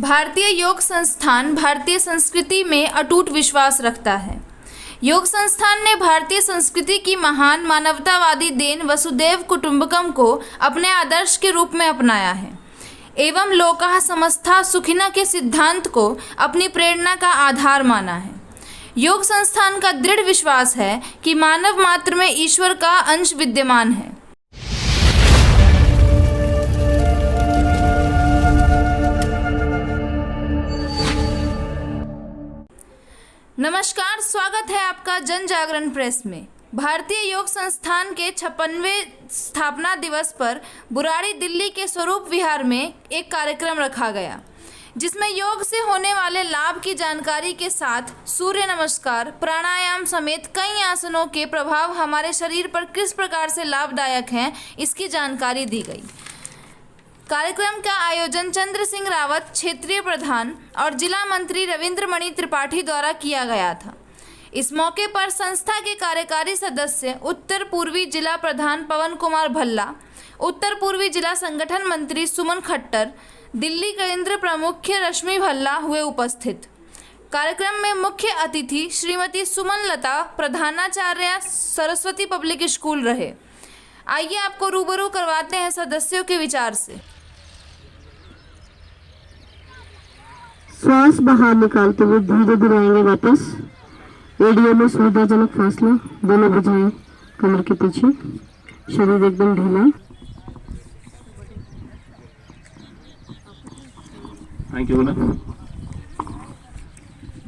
भारतीय योग संस्थान भारतीय संस्कृति में अटूट विश्वास रखता है। योग संस्थान ने भारतीय संस्कृति की महान मानवतावादी देन वसुधैव कुटुंबकम को अपने आदर्श के रूप में अपनाया है एवं लोकाः समस्ता सुखिनः के सिद्धांत को अपनी प्रेरणा का आधार माना है। योग संस्थान का दृढ़ विश्वास है कि मानव मात्र में ईश्वर का अंश विद्यमान है। नमस्कार, स्वागत है आपका जन जागरण प्रेस में। भारतीय योग संस्थान के 56वें स्थापना दिवस पर बुराड़ी दिल्ली के स्वरूप विहार में एक कार्यक्रम रखा गया, जिसमें योग से होने वाले लाभ की जानकारी के साथ सूर्य नमस्कार, प्राणायाम समेत कई आसनों के प्रभाव हमारे शरीर पर किस प्रकार से लाभदायक हैं, इसकी जानकारी दी गई। कार्यक्रम का आयोजन चंद्र सिंह रावत, क्षेत्रीय प्रधान और जिला मंत्री रविंद्र मणि त्रिपाठी द्वारा किया गया था। इस मौके पर संस्था के कार्यकारी सदस्य उत्तर पूर्वी जिला प्रधान पवन कुमार भल्ला, उत्तर पूर्वी जिला संगठन मंत्री सुमन खट्टर, दिल्ली केंद्र प्रमुख रश्मि भल्ला हुए उपस्थित। कार्यक्रम में मुख्य अतिथि श्रीमती सुमन लता, प्रधानाचार्य, सरस्वती पब्लिक स्कूल रहे। आइए आपको रूबरू करवाते हैं सदस्यों के विचार से। श्वास बाहर निकालते हुए धीरे धीरे आएंगे वापस। एडियो में सुविधाजनक फासला, दोनों भुजाएं कमर के पीछे, शरीर एकदम ढीला। Thank you.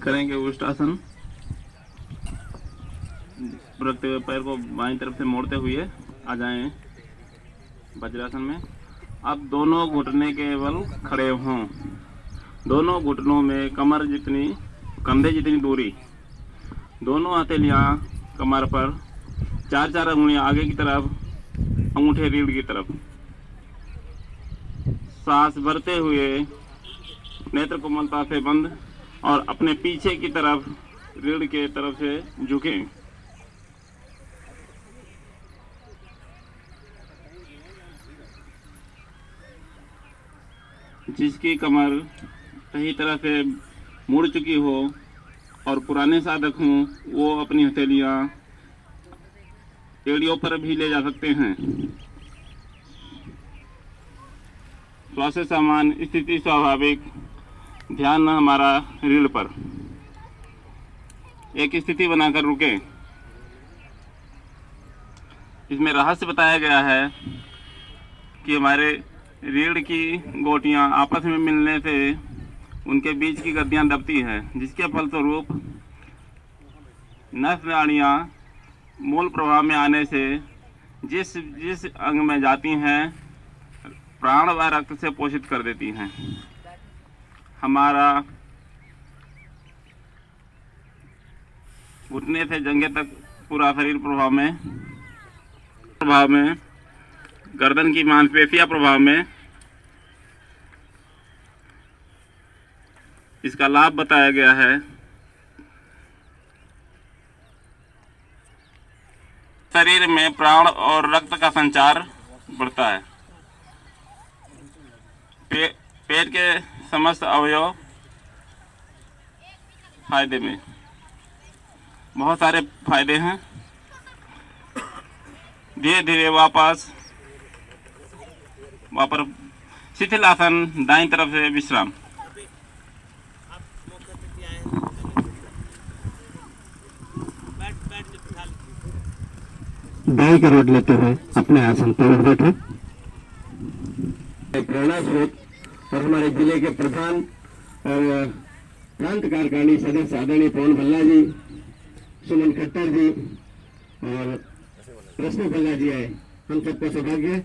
करेंगे उष्टासन। रखते हुए पैर को बाईं तरफ से मोड़ते हुए आ जाएं वज्रासन में। अब दोनों घुटने केवल खड़े हों। दोनों घुटनों में कमर जितनी, कंधे जितनी दूरी, दोनों हथेलियां कमर पर, चार चार अंगुलियां आगे की तरफ, अंगूठे रीढ़ की तरफ। सांस भरते हुए नेत्र कोमलता से बंद और अपने पीछे की तरफ रीढ़ के तरफ से झुकें। जिसकी कमर सही तरह से मुड़ चुकी हो और पुराने साधक हों, वो अपनी हथेलियां एड़ियों पर भी ले जा सकते हैं। श्वास समान स्थिति स्वाभाविक, ध्यान हमारा रीढ़ पर। एक स्थिति बनाकर रुके। इसमें रहस्य बताया गया है कि हमारे रीढ़ की गोटियां आपस में मिलने से उनके बीच की गद्दियां दबती हैं, जिसके फलस्वरूप नस नाड़ियां मूल प्रवाह में आने से जिस अंग में जाती हैं, प्राण व रक्त से पोषित कर देती हैं। हमारा घुटने से जंघे तक पूरा शरीर प्रभाव में, गर्दन की मांसपेशियां प्रभाव में। इसका लाभ बताया गया है। शरीर में प्राण और रक्त का संचार बढ़ता है। पेट के समस्त अवयव फायदे में, बहुत सारे फायदे हैं। धीरे धीरे वापस शिथिल आसन, दाईं तरफ से विश्राम। दाई करवट लेते हुए अपने आसन पर बैठे। प्रेरणा स्रोत और हमारे जिले के प्रधान और प्रांत कार्यकारिणी सदस्य आदरणीय पवन भल्ला जी, सुमन खट्टर जी और रश्मि भल्ला जी आए। हम सबको सौभाग्य।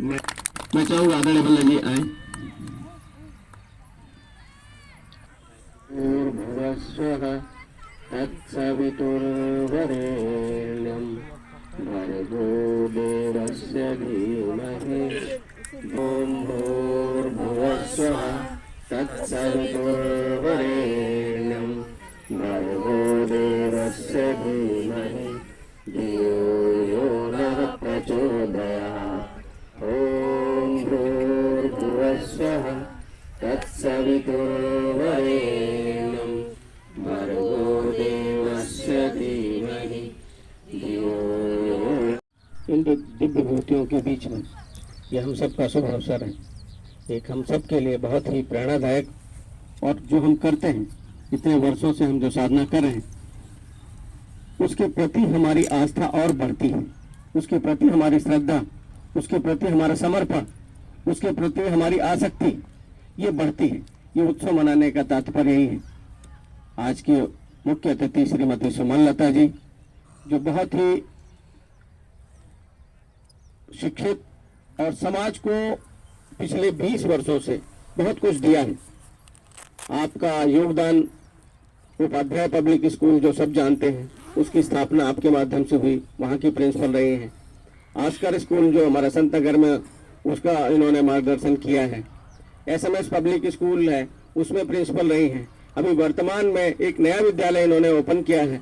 मैं चाहूँगा आदरणीय भल्ला जी आए। भर्गो देवस्य धीमहि ॐ भूर्भुवः स्वः तत्सवितुर्वरेण्यं भर्गो देवस्य धीमहि धियो यो नः प्रचोदयात्। ॐ भूर्भुवः स्वः तत्सवितुर्वरेण्यं सवितुर्वरेण्यं भर्गो देवस्य धीमहि धियो। इन दिव्य विभूतियों के बीच में यह हम सबका शुभ अवसर है, एक हम सब के लिए बहुत ही प्रेरणादायक, और जो हम करते हैं इतने वर्षों से हम जो साधना कर रहे हैं उसके प्रति हमारी आस्था और बढ़ती है, उसके प्रति हमारी श्रद्धा, उसके प्रति हमारा समर्पण, उसके प्रति हमारी आसक्ति ये बढ़ती है। ये उत्सव मनाने का तात्पर्य यही है। आज की मुख्य अतिथि श्रीमती सुमनलता जी, जो बहुत ही शिक्षित और समाज को पिछले 20 वर्षों से बहुत कुछ दिया है। आपका योगदान उपाध्याय पब्लिक स्कूल जो सब जानते हैं उसकी स्थापना आपके माध्यम से हुई, वहाँ की प्रिंसिपल रही हैं। आस्कर स्कूल जो हमारा संतनगर में, उसका इन्होंने मार्गदर्शन किया है। SMS पब्लिक स्कूल है, उसमें प्रिंसिपल रही हैं। अभी वर्तमान में एक नया विद्यालय इन्होंने ओपन किया है,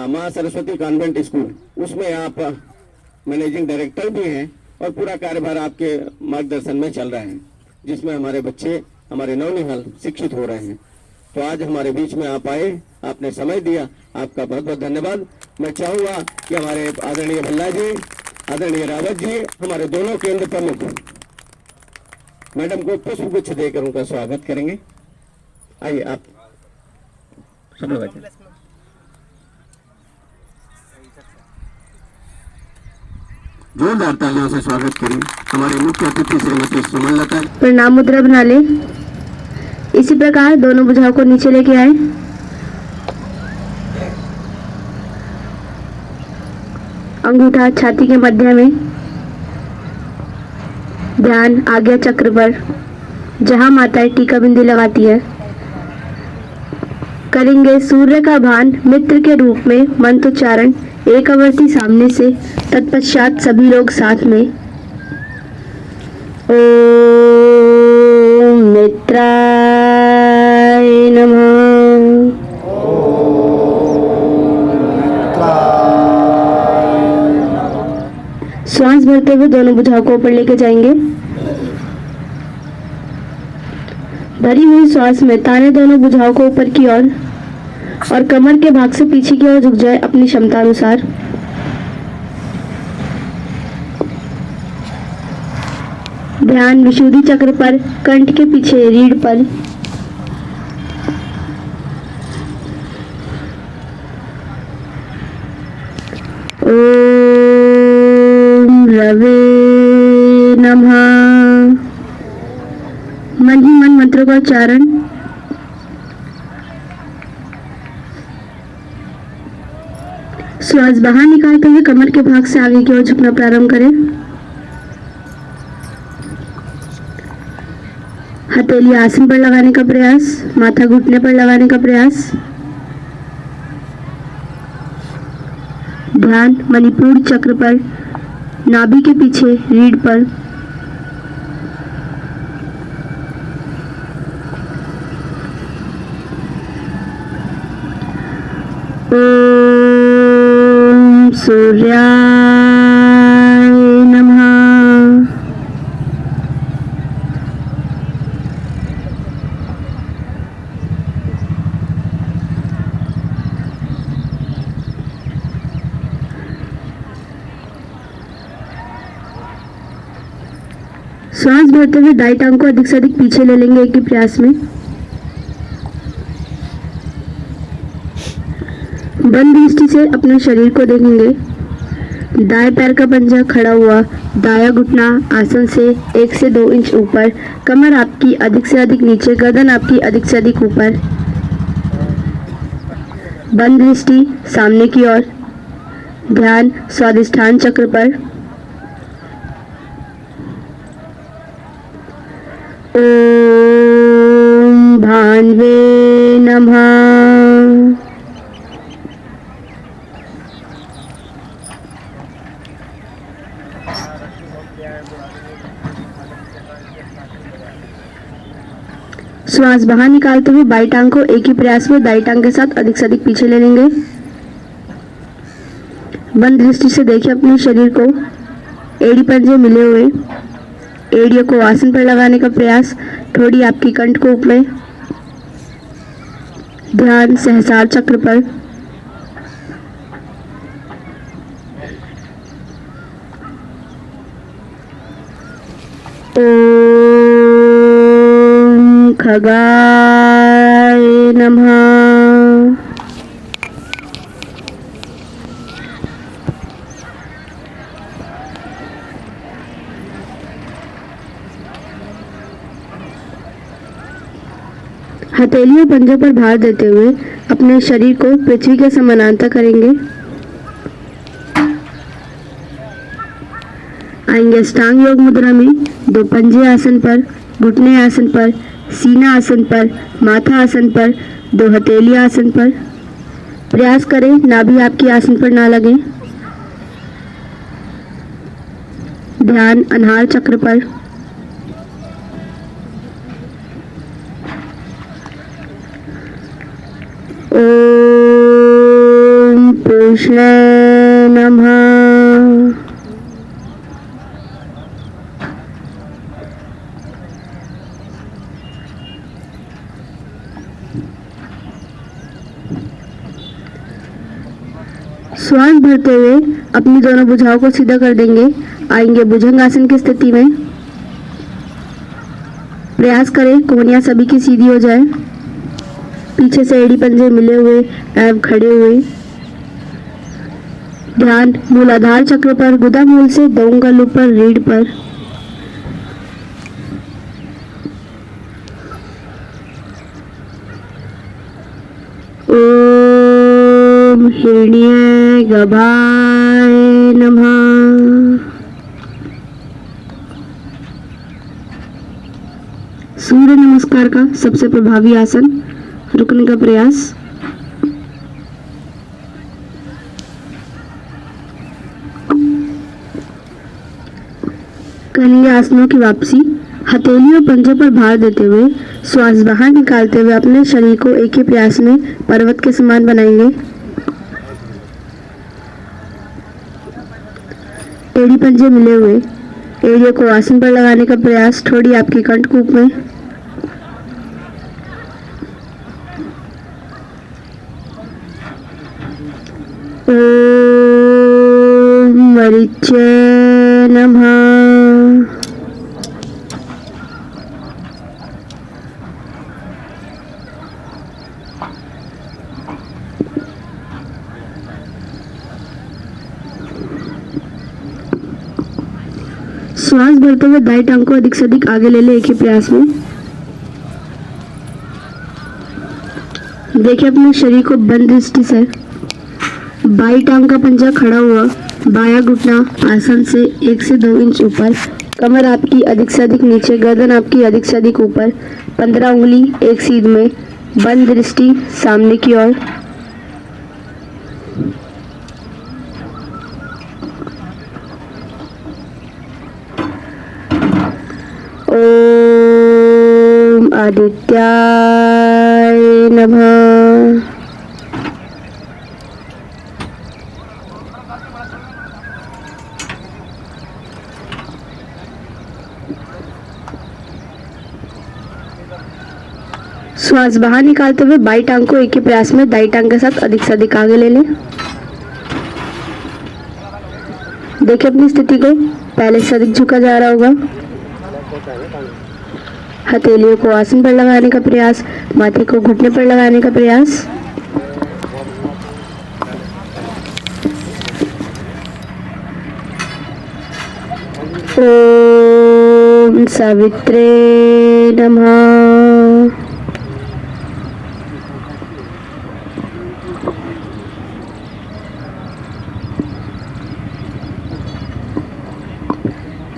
माँ सरस्वती कॉन्वेंट स्कूल, उसमें आप मैनेजिंग डायरेक्टर भी हैं और पूरा कार्यभार आपके मार्गदर्शन में चल रहा है, जिसमें हमारे बच्चे, हमारे नवनिहाल शिक्षित हो रहे हैं। तो आज हमारे बीच में आप आए, आपने समय दिया, आपका बहुत बहुत धन्यवाद। मैं चाहूँगा कि हमारे आदरणीय भल्ला जी, आदरणीय रावत जी, हमारे दोनों केंद्र प्रमुख मैडम को पुष्पगुच्छ देकर उनका स्वागत करेंगे। आइए आप सब लोग आइए। जोरदार तालियों से स्वागत करें हमारे मुख्य अतिथि श्रीमती सुमनलता। प्रणाम मुद्रा बना ले। इसी प्रकार दोनों भुजाओं को नीचे लेके आए। अंगूठा छाती के मध्य में, ध्यान आज्ञा चक्र पर, जहां माताएं टीका बिंदी लगाती है। करेंगे सूर्य का भान मित्र के रूप में मंत्रोच्चारण, एक आवर्ती सामने से, तत्पश्चात सभी लोग साथ में। ओम मित्राय नमः। श्वास भरते हुए दोनों भुजाओं को ऊपर लेके जाएंगे। भरी हुई श्वास में ताने दोनों भुजाओं को ऊपर की ओर और कमर के भाग से पीछे की ओर झुक जाए अपनी क्षमता अनुसार। ध्यान विशुद्धि चक्र पर, कंठ के पीछे रीढ़ पर। ओम रवे नमः। मन ही मन मंत्र का उच्चारण। श्वास बाहर निकालते हुए कमर के भाग से आगे की ओर झुकना प्रारंभ करें। हथेली आसन पर लगाने का प्रयास, माथा घुटने पर लगाने का प्रयास। ध्यान मणिपुर चक्र पर, नाभि के पीछे रीढ़ पर। ओम सूर्याय नमः। श्वास भरते हुए दाई टांग को अधिक से अधिक पीछे ले लेंगे एक ही प्रयास में। बंद दृष्टि से अपने शरीर को देखेंगे। दाएं पैर का पंजा खड़ा हुआ, दाया घुटना आसन से 1 से 2 इंच ऊपर, कमर आपकी अधिक से अधिक नीचे, गर्दन आपकी अधिक से अधिक ऊपर। बंद दृष्टि सामने की ओर। ध्यान स्वादिष्ठान चक्र पर। ओम भान्वे नमः। श्वास बाहर निकालते हुए बाई टांग को एक ही प्रयास में दाई टांग के साथ अधिक से अधिक पीछे ले लेंगे। बंद दृष्टि से देखिए अपने शरीर को, एड़ी पंजे मिले हुए, एड़ियों को आसन पर लगाने का प्रयास, थोड़ी आपकी कंठकूप में। ध्यान सहस्रार चक्र पर। ओम खगाय नमः। हथेलियों पंजों पर भार देते हुए अपने शरीर को पृथ्वी के समानांतर करेंगे। आएंगे अष्टांग योग मुद्रा में। दो पंजे आसन पर, घुटने आसन पर, सीना आसन पर, माथा आसन पर, दो हथेली आसन पर। प्रयास करें नाभि आपकी आसन पर ना लगे। ध्यान अनाहर चक्र पर। ओम पूषणाय नमः। श्वास भरते हुए अपनी दोनों भुजाओं को सीधा कर देंगे। आएंगे भुजंग आसन की स्थिति में। प्रयास करें कोहनियां सभी की सीधी हो जाए। पीछे से एड़ी पंजे मिले हुए एवं खड़े हुए। ध्यान मूलाधार चक्र पर, गुदा मूल से दो उंगल ऊपर रीढ़ पर। ओम हिरण्य गभाय नमः। सूर्य नमस्कार का सबसे प्रभावी आसन, रुकने का प्रयास। करेंगे आसनों की वापसी। हथेलियों पंजों पर भार देते हुए श्वास बाहर निकालते हुए अपने शरीर को एक ही प्रयास में पर्वत के समान बनाएंगे। एड़ी पंजे मिले हुए, एड़ियों को आसन पर लगाने का प्रयास, थोड़ी आपकी कंठकूप में। ओम मरीचाय नमः। श्वास भरते हुए दाएं टांग को अधिक से अधिक आगे ले ले एक ही प्रयास में। देखिए अपने शरीर को बंद दृष्टि से। बाई टांग का पंजा खड़ा हुआ, बाया घुटना आसन से 1 से 2 इंच ऊपर, कमर आपकी अधिक से अधिक नीचे, गर्दन आपकी अधिक से अधिक ऊपर, 15 उंगली एक सीध में, बंद दृष्टि सामने की ओर। ओम आदित्याय नमः। श्वास बाहर निकालते हुए बाई टांग को एक ही प्रयास में दाई टांग के साथ अधिक से अधिक आगे ले लें। देखिए अपनी स्थिति को, पहले से अधिक झुका जा रहा होगा। हथेलियों को आसन पर लगाने का प्रयास, माथे को घुटने पर लगाने का प्रयास। ओम सावित्रे नमः।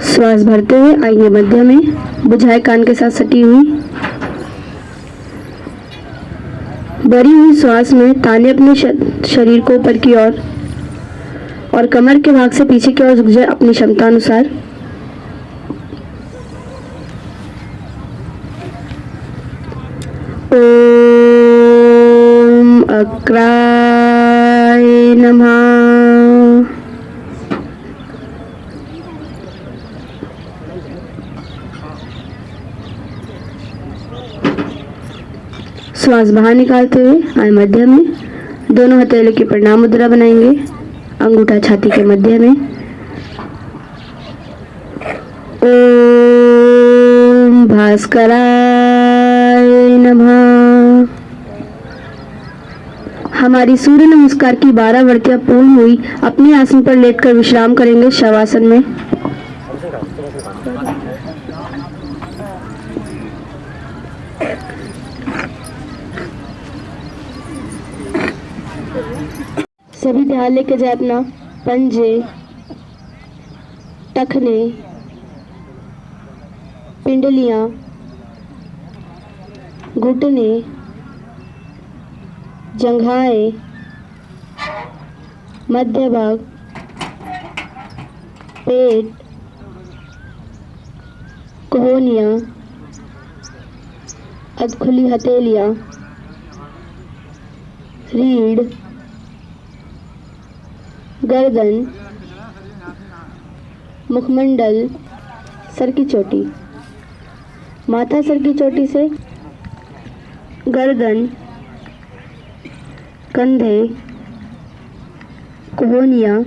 श्वास भरते हुए आइए मध्य में, बुझाए कान के साथ सटी हुई। भरी हुई श्वास में ताने अपने शरीर को ऊपर की ओर और कमर के भाग से पीछे की ओर झुक जाए अपनी क्षमता अनुसार। ओम अक्राय नमः। श्वास बाहर निकालते हुए आए मध्य में। दोनों हथेली की प्रणाम मुद्रा बनाएंगे, अंगूठा छाती के मध्य में। ओम भास्कराय नमः। हमारी सूर्य नमस्कार की 12 वर्तियां पूर्ण हुई। अपने आसन पर लेटकर विश्राम करेंगे शवासन में। सभी ध्यान लेके जाए अपना पंजे, टखने, पिंडलियां, घुटने, जंघाएं, मध्य भाग, पेट, कोहनियां, अधखुली हथेलियां, रीढ़, गर्दन, मुखमंडल, सर की चोटी। माथा सर की चोटी से गर्दन, कंधे, कोहनियां,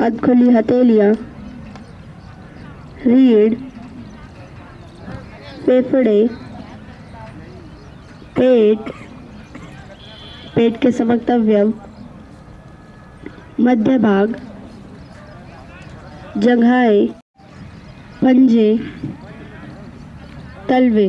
अधखुली हथेलियां, रीढ़, फेफड़े, पेट, पेट के समस्त अवयव, मध्य भाग, जंघाएं, पंजे, तलवे।